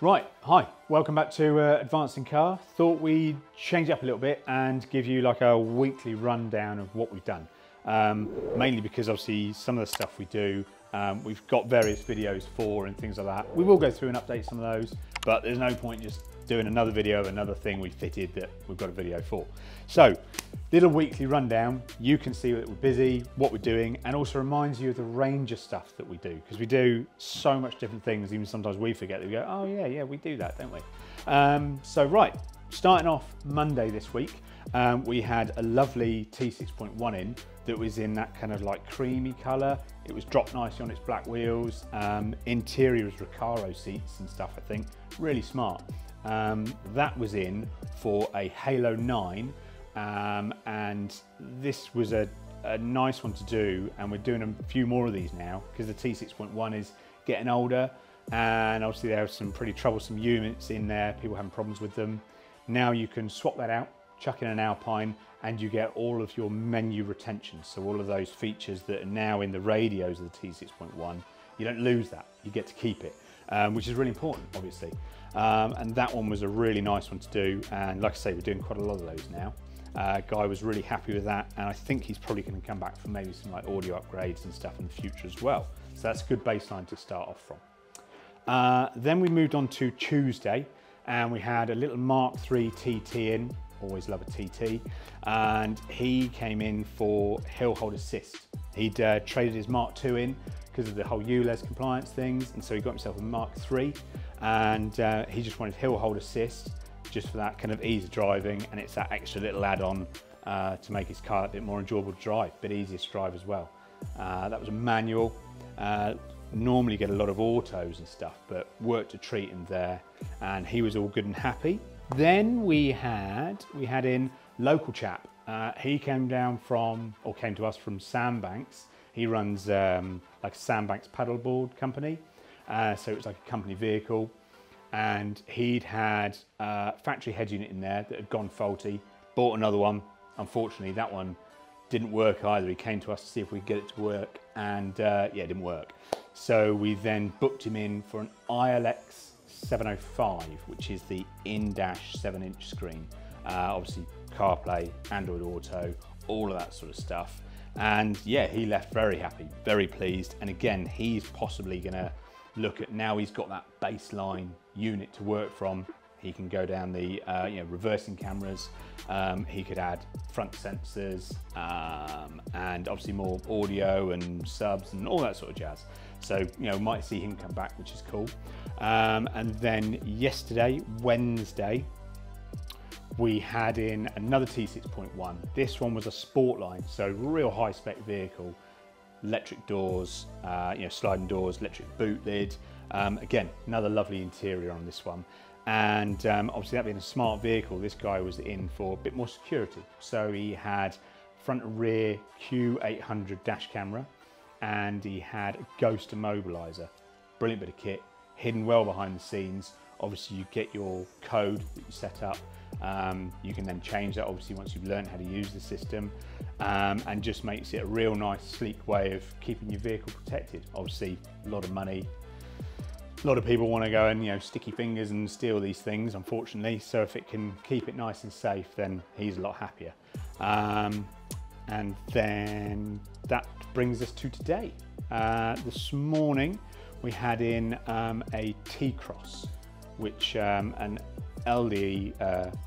Right, hi, welcome back to Advanced in Car. Thought we'd change it up a little bit and give you like a weekly rundown of what we've done. Mainly because obviously some of the stuff we do, we've got various videos for and things like that. We will go through and update some of those, but there's no point just doing another video of another thing we fitted that we've got a video for. So, little weekly rundown, you can see that we're busy, what we're doing, and also reminds you of the range of stuff that we do, because we do so much different things, even sometimes we forget that we go, oh yeah, we do that, don't we? So right, starting off Monday this week, we had a lovely T6.1 in that was in that kind of like creamy colour. It was dropped nicely on its black wheels. Interior was Recaro seats and stuff, I think. Really smart. That was in for a Halo 9. And this was a nice one to do, and we're doing a few more of these now because the T6.1 is getting older, and obviously there are some pretty troublesome units in there, people having problems with them. Now you can swap that out, chuck in an Alpine, and you get all of your menu retention. So all of those features that are now in the radios of the T6.1, you don't lose that, you get to keep it, which is really important, obviously. And that one was a really nice one to do, and like I say, we're doing quite a lot of those now. Guy was really happy with that, and I think he's probably going to come back for maybe some like audio upgrades and stuff in the future as well. So that's a good baseline to start off from. Then we moved on to Tuesday, and we had a little Mark III TT in. Always love a TT, and he came in for hill hold assist. He'd traded his Mark II in because of the whole ULEZ compliance things, and so he got himself a Mark III, and he just wanted hill hold assist, just for that kind of ease of driving, and it's that extra little add-on to make his car a bit more enjoyable to drive, a bit easier to drive as well. That was a manual. Normally get a lot of autos and stuff, but worked a treat in there, and he was all good and happy. Then we had in local chap. He came down from, or came to us from Sandbanks. He runs like a Sandbanks paddleboard company, so it was like a company vehicle. And he'd had a factory head unit in there that had gone faulty, bought another one. Unfortunately, that one didn't work either. He came to us to see if we could get it to work, and yeah, it didn't work. So we then booked him in for an ILX-705, which is the in-dash 7-inch screen. Obviously CarPlay, Android Auto, all of that sort of stuff. And yeah, he left very happy, very pleased. And again, he's possibly gonna look at, now he's got that baseline unit to work from, he can go down the reversing cameras, he could add front sensors, and obviously more audio and subs and all that sort of jazz. So might see him come back, which is cool. And then yesterday, Wednesday, we had in another T6.1. This one was a Sportline, so real high spec vehicle. Electric doors, sliding doors, electric boot lid. Again, another lovely interior on this one. And obviously that being a smart vehicle, this guy was in for a bit more security. So he had front and rear Q800 dash camera, and he had a ghost immobiliser. Brilliant bit of kit, hidden well behind the scenes. Obviously you get your code that you set up. You can then change that obviously once you've learned how to use the system, and just makes it a real nice sleek way of keeping your vehicle protected. Obviously a lot of money, a lot of people want to go and sticky fingers and steal these things, unfortunately. So if it can keep it nice and safe, then he's a lot happier. And then that brings us to today. This morning we had in a T-Cross, which an elderly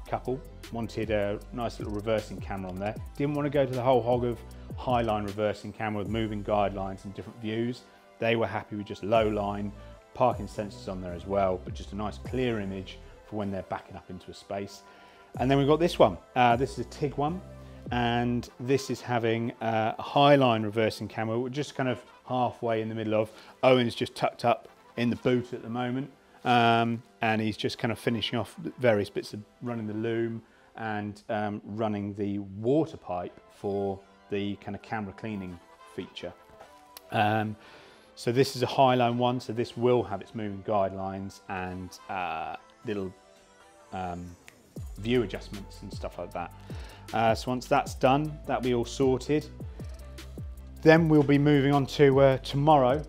couple wanted a nice little reversing camera on there. Didn't want to go to the whole hog of highline reversing camera with moving guidelines and different views. They were happy with just low line, parking sensors on there as well, but just a nice clear image for when they're backing up into a space. And then we've got this one. This is a Tiguan, and this is having a highline reversing camera. We're just kind of halfway in the middle of. Owen's just tucked up in the boot at the moment. And he's just kind of finishing off various bits of running the loom and running the water pipe for the kind of camera cleaning feature. So this is a highline one, so this will have its moving guidelines and little view adjustments and stuff like that. So once that's done, that'll be all sorted. Then we'll be moving on to tomorrow.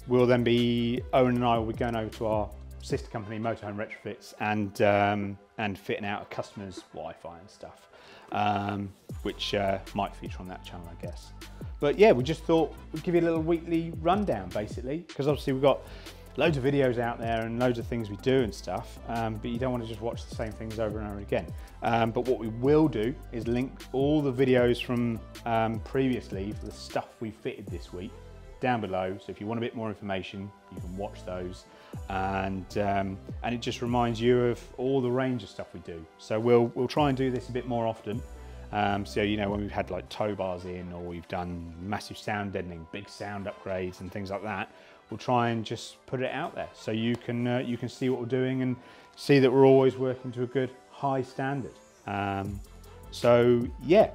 We'll then be, Owen and I will be going over to our sister company, Motorhome Retrofits, and fitting out a customer's Wi-Fi and stuff, which might feature on that channel, I guess. But yeah, we just thought we'd give you a little weekly rundown, basically, because obviously we've got loads of videos out there and loads of things we do and stuff, but you don't want to just watch the same things over and over again. But what we will do is link all the videos from previously for the stuff we fitted this week down below. So if you want a bit more information, you can watch those, and it just reminds you of all the range of stuff we do. So we'll try and do this a bit more often. So you know, when we've had like tow bars in, or we've done massive sound deadening, big sound upgrades and things like that, we'll try and just put it out there so you can see what we're doing and see that we're always working to a good high standard. So yeah,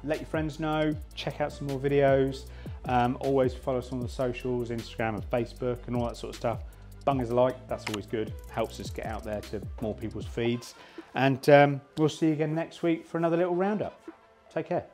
let your friends know, check out some more videos, always follow us on the socials, Instagram and Facebook and all that sort of stuff. Bung us a like, that's always good, helps us get out there to more people's feeds. And we'll see you again next week for another little roundup. Take care.